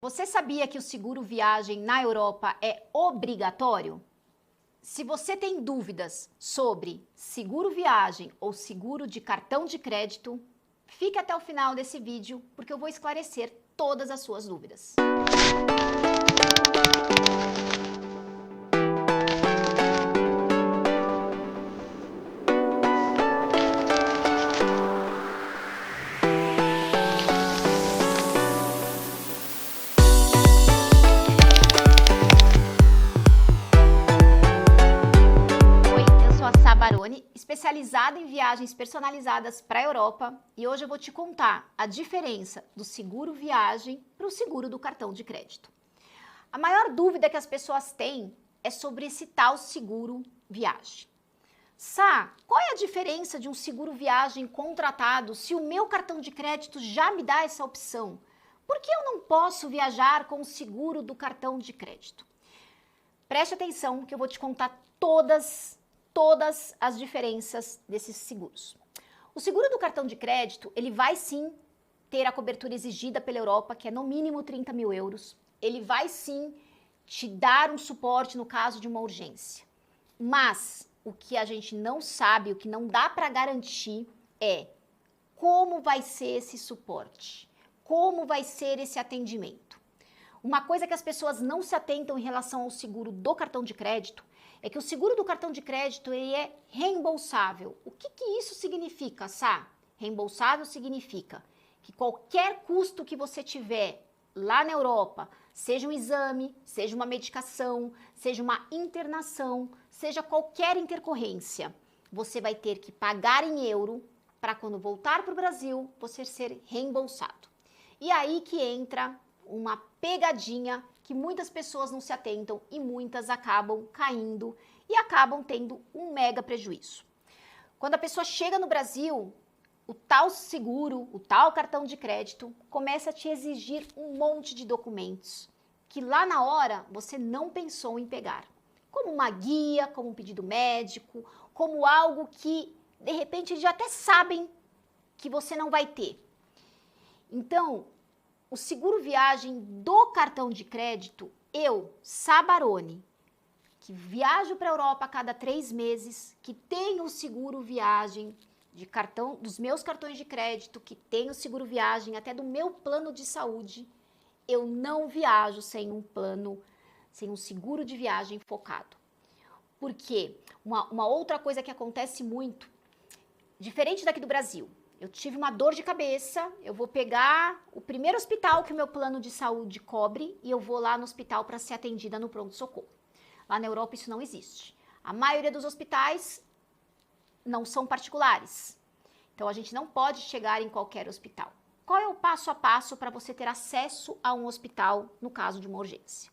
Você sabia que o seguro viagem na Europa é obrigatório? Se você tem dúvidas sobre seguro viagem ou seguro de cartão de crédito, fique até o final desse vídeo porque eu vou esclarecer todas as suas dúvidas. Eu sou a Sá Baroni, especializada em viagens personalizadas para a Europa, e hoje eu vou te contar a diferença do seguro viagem para o seguro do cartão de crédito. A maior dúvida que as pessoas têm é sobre esse tal seguro viagem. Sá, qual é a diferença de um seguro viagem contratado se o meu cartão de crédito já me dá essa opção? Por que eu não posso viajar com o seguro do cartão de crédito? Preste atenção que eu vou te contar todas as diferenças desses seguros. O seguro do cartão de crédito, ele vai sim ter a cobertura exigida pela Europa, que é no mínimo 30 mil euros. Ele vai sim te dar um suporte no caso de uma urgência. Mas o que a gente não sabe, o que não dá para garantir é como vai ser esse suporte, como vai ser esse atendimento. Uma coisa que as pessoas não se atentam em relação ao seguro do cartão de crédito é que o seguro do cartão de crédito ele é reembolsável. O que isso significa, Sá? Reembolsável significa que qualquer custo que você tiver lá na Europa, seja um exame, seja uma medicação, seja uma internação, seja qualquer intercorrência, você vai ter que pagar em euro para quando voltar para o Brasil, você ser reembolsado. E aí que entra uma pegadinha que muitas pessoas não se atentam e muitas acabam caindo e acabam tendo um mega prejuízo. Quando a pessoa chega no Brasil, o tal seguro, o tal cartão de crédito começa a te exigir um monte de documentos que lá na hora você não pensou em pegar. Como uma guia, como um pedido médico, como algo que de repente eles já até sabem que você não vai ter. Então, o seguro viagem do cartão de crédito, eu, Sá Baroni, que viajo para a Europa a cada 3 meses, que tenho o seguro viagem de cartão, dos meus cartões de crédito, que tenho seguro viagem até do meu plano de saúde, eu não viajo sem um plano, sem um seguro de viagem focado. Por quê? Uma outra coisa que acontece muito, diferente daqui do Brasil, eu tive uma dor de cabeça, eu vou pegar o primeiro hospital que o meu plano de saúde cobre e eu vou lá no hospital para ser atendida no pronto-socorro. Lá na Europa isso não existe. A maioria dos hospitais não são particulares. Então a gente não pode chegar em qualquer hospital. Qual é o passo a passo para você ter acesso a um hospital no caso de uma urgência?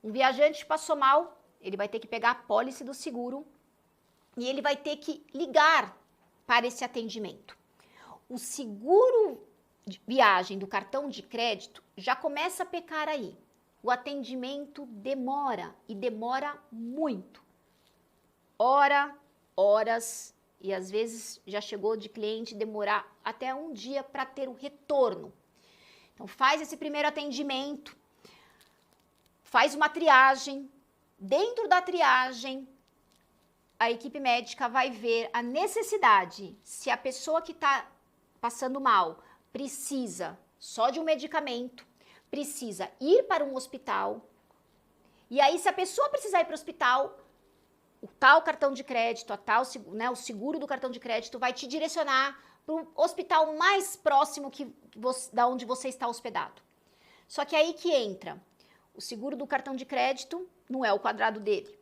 Um viajante passou mal, ele vai ter que pegar a pólice do seguro e ele vai ter que ligar para esse atendimento. O seguro de viagem do cartão de crédito já começa a pecar aí. O atendimento demora e demora muito. Horas e às vezes já chegou de cliente demorar até um dia para ter o retorno. Então faz esse primeiro atendimento, faz uma triagem. Dentro da triagem, a equipe médica vai ver a necessidade, se a pessoa que está passando mal precisa só de um medicamento, precisa ir para um hospital. E aí, se a pessoa precisar ir para o hospital, o tal cartão de crédito, o seguro do cartão de crédito vai te direcionar para o hospital mais próximo da onde você está hospedado. Só que aí que entra, o seguro do cartão de crédito não é o quadrado dele.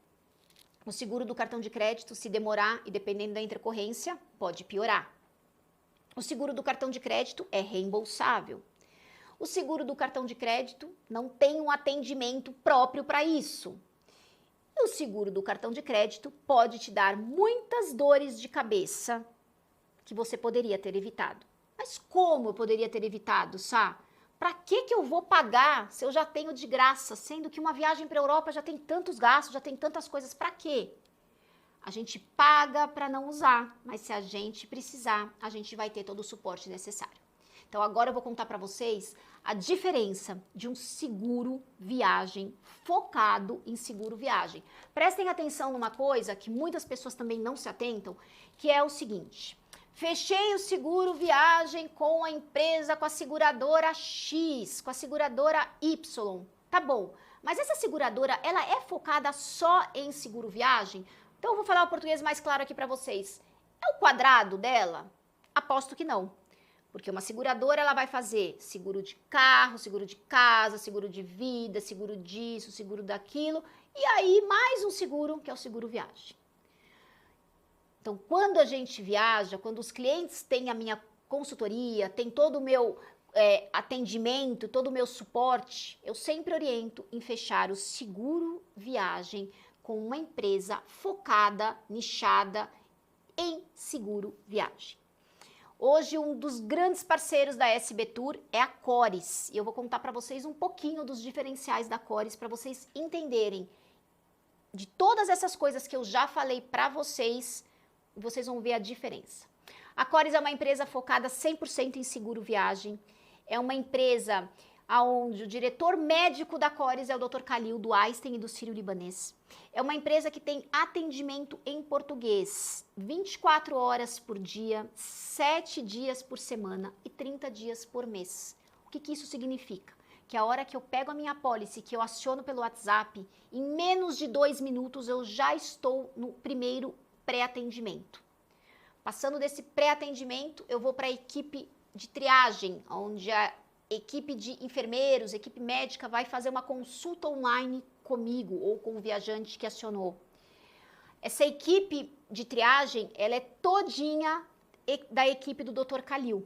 O seguro do cartão de crédito, se demorar e dependendo da intercorrência, pode piorar. O seguro do cartão de crédito é reembolsável. O seguro do cartão de crédito não tem um atendimento próprio para isso. E o seguro do cartão de crédito pode te dar muitas dores de cabeça que você poderia ter evitado. Mas como eu poderia ter evitado, Sá? Para que eu vou pagar se eu já tenho de graça, sendo que uma viagem para a Europa já tem tantos gastos, já tem tantas coisas, para quê? A gente paga para não usar, mas se a gente precisar, a gente vai ter todo o suporte necessário. Então agora eu vou contar para vocês a diferença de um seguro viagem focado em seguro viagem. Prestem atenção numa coisa que muitas pessoas também não se atentam, que é o seguinte: fechei o seguro viagem com a empresa, com a seguradora X, com a seguradora Y. Tá bom, mas essa seguradora, ela é focada só em seguro viagem? Então eu vou falar o português mais claro aqui para vocês. É o quadrado dela? Aposto que não. Porque uma seguradora, ela vai fazer seguro de carro, seguro de casa, seguro de vida, seguro disso, seguro daquilo, e aí mais um seguro, que é o seguro viagem. Então, quando a gente viaja, quando os clientes têm a minha consultoria, tem todo o meu atendimento, todo o meu suporte, eu sempre oriento em fechar o seguro viagem com uma empresa focada, nichada em seguro viagem. Hoje, um dos grandes parceiros da SB Tour é a Cores. E eu vou contar para vocês um pouquinho dos diferenciais da Cores para vocês entenderem de todas essas coisas que eu já falei para vocês, vocês vão ver a diferença. A Cores é uma empresa focada 100% em seguro viagem. É uma empresa onde o diretor médico da Cores é o Dr. Khalil, do Einstein e do Sírio-Libanês. É uma empresa que tem atendimento em português, 24 horas por dia, 7 dias por semana e 30 dias por mês. O que isso significa? Que a hora que eu pego a minha apólice, que eu aciono pelo WhatsApp, em menos de 2 minutos eu já estou no primeiro pré-atendimento. Passando desse pré-atendimento, eu vou para a equipe de triagem, onde a equipe de enfermeiros, equipe médica vai fazer uma consulta online comigo ou com o viajante que acionou. Essa equipe de triagem, ela é todinha da equipe do Dr. Khalil.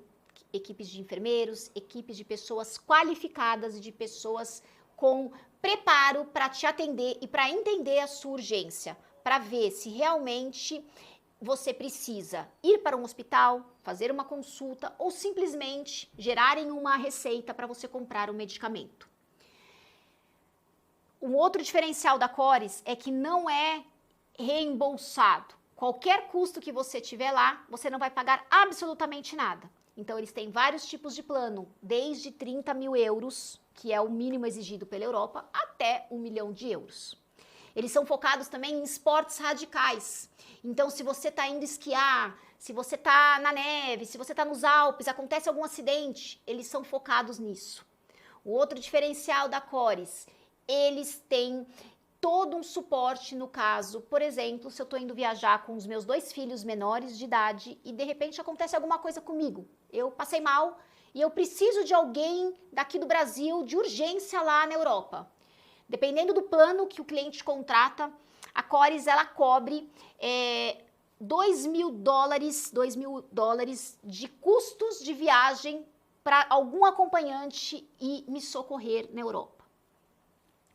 Equipes de enfermeiros, equipes de pessoas qualificadas e de pessoas com preparo para te atender e para entender a sua urgência, para ver se realmente você precisa ir para um hospital, fazer uma consulta ou simplesmente gerarem uma receita para você comprar um medicamento. Um outro diferencial da Cores é que não é reembolsado. Qualquer custo que você tiver lá, você não vai pagar absolutamente nada. Então, eles têm vários tipos de plano, desde 30 mil euros, que é o mínimo exigido pela Europa, até 1 milhão de euros. Eles são focados também em esportes radicais. Então, se você está indo esquiar, se você está na neve, se você está nos Alpes, acontece algum acidente, eles são focados nisso. O outro diferencial da Cores, eles têm todo um suporte no caso, por exemplo, se eu estou indo viajar com os meus 2 filhos menores de idade e de repente acontece alguma coisa comigo. Eu passei mal e eu preciso de alguém daqui do Brasil de urgência lá na Europa. Dependendo do plano que o cliente contrata, a Cores ela cobre $2.000 de custos de viagem para algum acompanhante e me socorrer na Europa.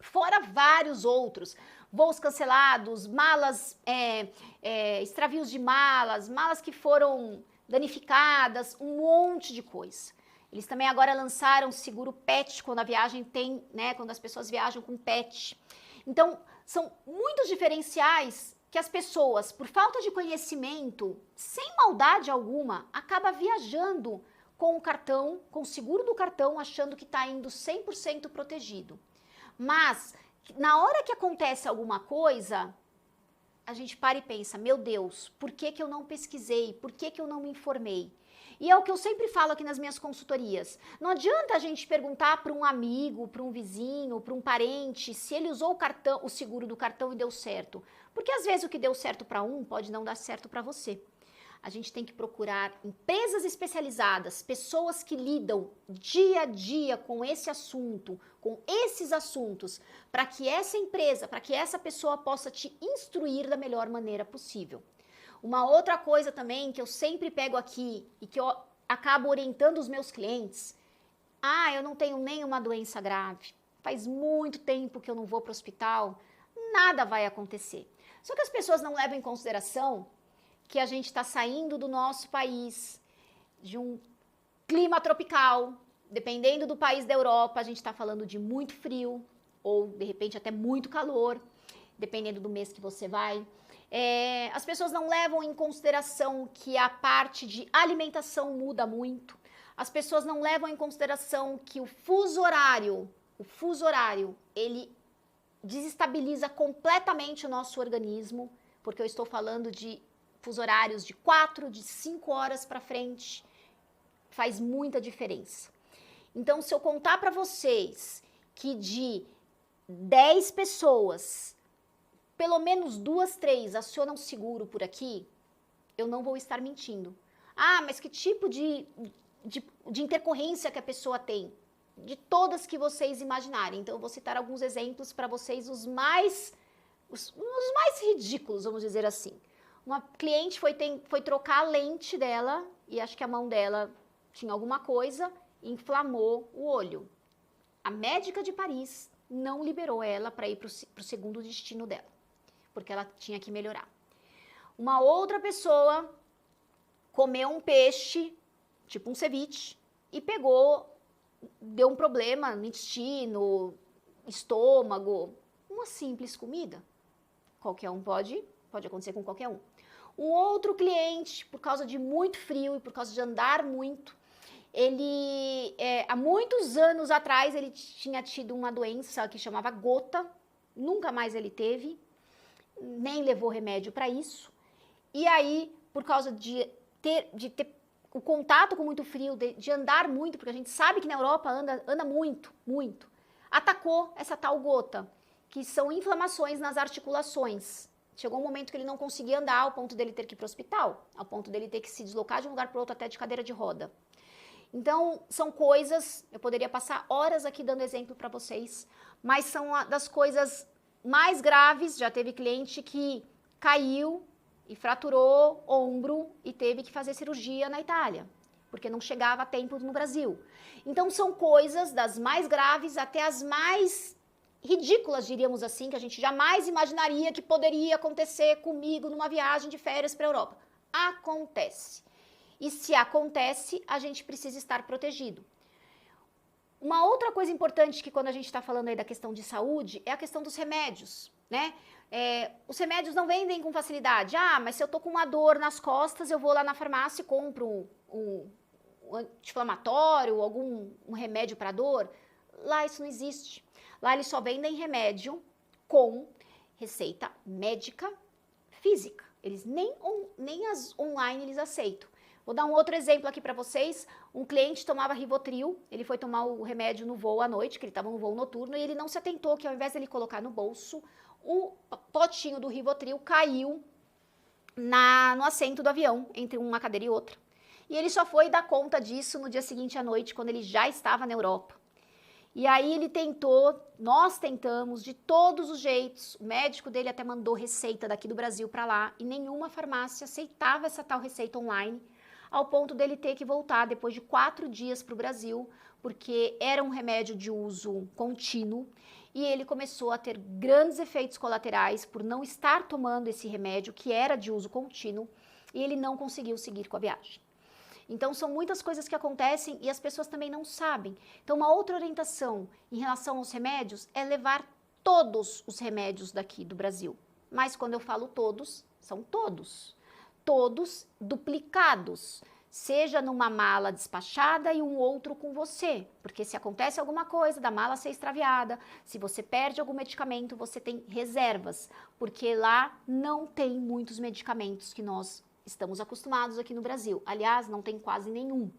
Fora vários outros, voos cancelados, malas, extravios de malas, malas que foram danificadas, um monte de coisa. Eles também agora lançaram seguro pet quando a viagem tem, né, quando as pessoas viajam com pet. Então, são muitos diferenciais que as pessoas, por falta de conhecimento, sem maldade alguma, acabam viajando com o cartão, com o seguro do cartão, achando que está indo 100% protegido. Mas, na hora que acontece alguma coisa, a gente para e pensa, meu Deus, por que eu não pesquisei? Por que eu não me informei? E é o que eu sempre falo aqui nas minhas consultorias. Não adianta a gente perguntar para um amigo, para um vizinho, para um parente, se ele usou o seguro do cartão e deu certo. Porque às vezes o que deu certo para um pode não dar certo para você. A gente tem que procurar empresas especializadas, pessoas que lidam dia a dia com esse assunto, com esses assuntos, para que essa empresa, para que essa pessoa possa te instruir da melhor maneira possível. Uma outra coisa também que eu sempre pego aqui e que eu acabo orientando os meus clientes, eu não tenho nenhuma doença grave, faz muito tempo que eu não vou para o hospital, nada vai acontecer. Só que as pessoas não levam em consideração que a gente está saindo do nosso país, de um clima tropical, dependendo do país da Europa, a gente está falando de muito frio, ou de repente até muito calor, dependendo do mês que você vai. As pessoas não levam em consideração que a parte de alimentação muda muito, As pessoas não levam em consideração que o fuso horário, ele desestabiliza completamente o nosso organismo, porque eu estou falando de fuso horários de 4, de 5 horas para frente, faz muita diferença. Então, se eu contar para vocês que de 10 pessoas, pelo menos 2, 3 acionam seguro por aqui, eu não vou estar mentindo. Ah, mas que tipo de intercorrência que a pessoa tem? De todas que vocês imaginarem. Então, eu vou citar alguns exemplos para vocês, os mais ridículos, vamos dizer assim. Uma cliente foi trocar a lente dela, e acho que a mão dela tinha alguma coisa, inflamou o olho. A médica de Paris não liberou ela para ir para o segundo destino dela, porque ela tinha que melhorar. Uma outra pessoa comeu um peixe, tipo um ceviche, e deu um problema no intestino, estômago, uma simples comida. Qualquer um pode acontecer com qualquer um. Um outro cliente, por causa de muito frio e por causa de andar muito, há muitos anos atrás, ele tinha tido uma doença que chamava gota, nunca mais ele teve, nem levou remédio para isso. E aí, por causa de ter o contato com muito frio, de andar muito, porque a gente sabe que na Europa anda muito, muito, atacou essa tal gota, que são inflamações nas articulações. Chegou um momento que ele não conseguia andar, ao ponto dele ter que ir para o hospital, ao ponto dele ter que se deslocar de um lugar para outro até de cadeira de roda. Então, são coisas, eu poderia passar horas aqui dando exemplo para vocês, mas são das coisas mais graves. Já teve cliente que caiu e fraturou ombro e teve que fazer cirurgia na Itália, porque não chegava a tempo no Brasil. Então, são coisas das mais graves até as mais ridículas, diríamos assim, que a gente jamais imaginaria que poderia acontecer comigo numa viagem de férias para a Europa. Acontece. E se acontece, a gente precisa estar protegido. Uma outra coisa importante que quando a gente está falando aí da questão de saúde é a questão dos remédios, né? Os remédios não vendem com facilidade. Ah, mas se eu tô com uma dor nas costas, eu vou lá na farmácia e compro um anti-inflamatório, um remédio para dor. Lá isso não existe. Lá eles só vendem remédio com receita médica física. Eles nem as online eles aceitam. Vou dar um outro exemplo aqui para vocês. Um cliente tomava Rivotril, ele foi tomar o remédio no voo à noite, que ele estava no voo noturno, e ele não se atentou que ao invés dele colocar no bolso, o potinho do Rivotril caiu no assento do avião, entre uma cadeira e outra. E ele só foi dar conta disso no dia seguinte à noite, quando ele já estava na Europa. E aí ele nós tentamos de todos os jeitos, o médico dele até mandou receita daqui do Brasil para lá, e nenhuma farmácia aceitava essa tal receita online, ao ponto dele ter que voltar depois de 4 dias para o Brasil, porque era um remédio de uso contínuo, e ele começou a ter grandes efeitos colaterais por não estar tomando esse remédio, que era de uso contínuo, e ele não conseguiu seguir com a viagem. Então, são muitas coisas que acontecem e as pessoas também não sabem. Então, uma outra orientação em relação aos remédios é levar todos os remédios daqui do Brasil. Mas quando eu falo todos, são todos. Todos duplicados. Seja numa mala despachada e um outro com você. Porque se acontece alguma coisa da mala ser extraviada, se você perde algum medicamento, você tem reservas. Porque lá não tem muitos medicamentos que nós estamos acostumados aqui no Brasil. Aliás, não tem quase nenhum.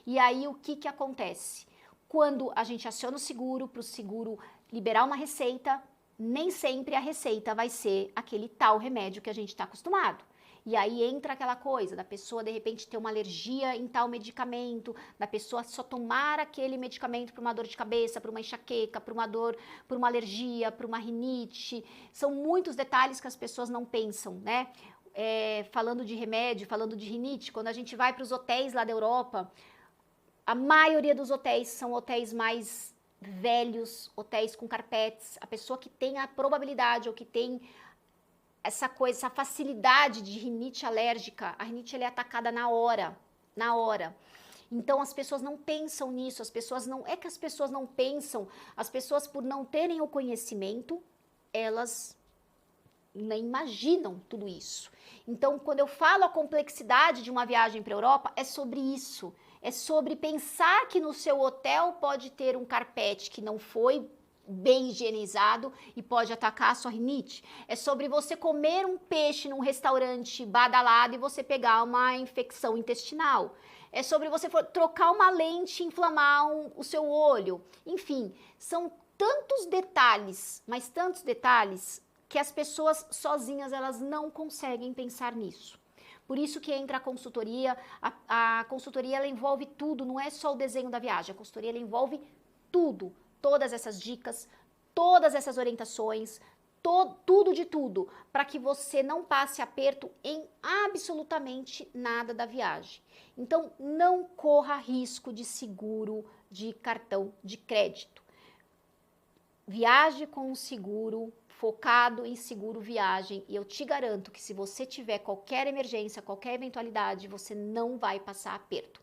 E aí, o que acontece? Quando a gente aciona o seguro, para o seguro liberar uma receita, nem sempre a receita vai ser aquele tal remédio que a gente está acostumado. E aí entra aquela coisa da pessoa, de repente, ter uma alergia em tal medicamento, da pessoa só tomar aquele medicamento para uma dor de cabeça, para uma enxaqueca, para uma dor, para uma alergia, para uma rinite. São muitos detalhes que as pessoas não pensam, né? Falando de remédio, falando de rinite, quando a gente vai para os hotéis lá da Europa, a maioria dos hotéis são hotéis mais velhos, hotéis com carpetes. A pessoa que tem a probabilidade ou que tem essa facilidade de rinite alérgica, a rinite ela é atacada na hora. Então as pessoas não pensam nisso, as pessoas não pensam, as pessoas por não terem o conhecimento, elas nem imaginam tudo isso. Então, quando eu falo a complexidade de uma viagem para a Europa, é sobre isso. É sobre pensar que no seu hotel pode ter um carpete que não foi bem higienizado e pode atacar a sua rinite. É sobre você comer um peixe num restaurante badalado e você pegar uma infecção intestinal. É sobre você trocar uma lente e inflamar o seu olho. Enfim, são tantos detalhes, mas tantos detalhes, que as pessoas sozinhas elas não conseguem pensar nisso. Por isso que entra a consultoria. A consultoria ela envolve tudo, não é só o desenho da viagem. A consultoria ela envolve tudo, todas essas dicas, todas essas orientações, tudo de tudo, para que você não passe aperto em absolutamente nada da viagem. Então, não corra risco de seguro de cartão de crédito. Viaje com um seguro focado em seguro viagem e eu te garanto que se você tiver qualquer emergência, qualquer eventualidade, você não vai passar aperto.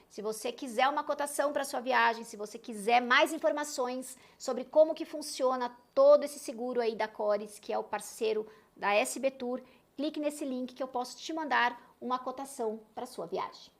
Se você quiser uma cotação para sua viagem, se você quiser mais informações sobre como que funciona todo esse seguro aí da Cores, que é o parceiro da SB Tour, clique nesse link que eu posso te mandar uma cotação para sua viagem.